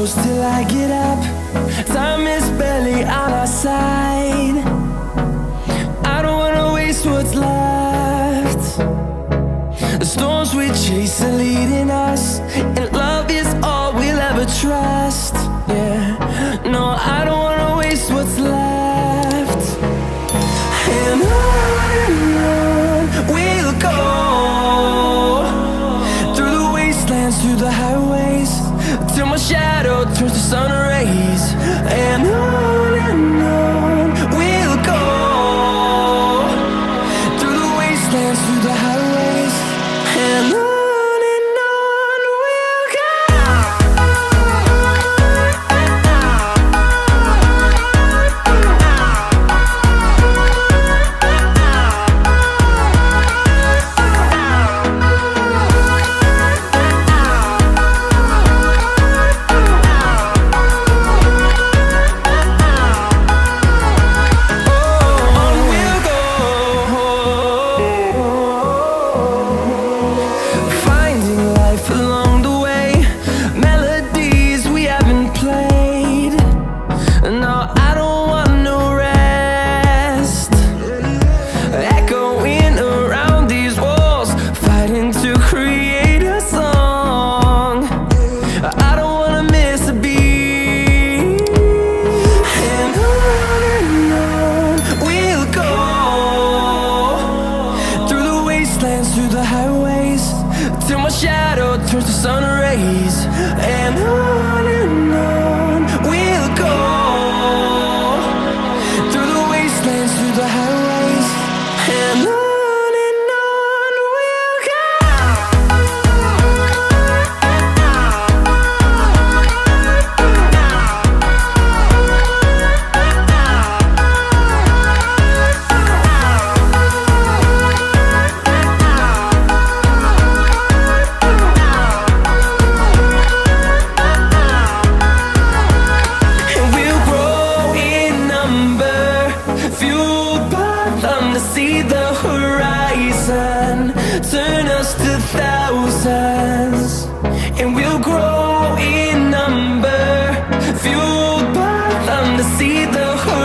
close till I get up. Time is barely on our side. I don't wanna waste what's left. The storms we chase are leading us, and love is all we'll ever trust. Yeah, no, I don't wanna waste what's left. And on we'll go, through the wastelands, through the highways, till my shadow turns to sun rays. And on we'll go, through the wastelands, through the highways, and on we'll go. Through the highways, till my shadow turns to sun rays. And on we'll go, through the wastelands, through the highways, and on we'll go. See the horizon turn us to thousands, and we'll grow in number, fueled by them to see the horizon.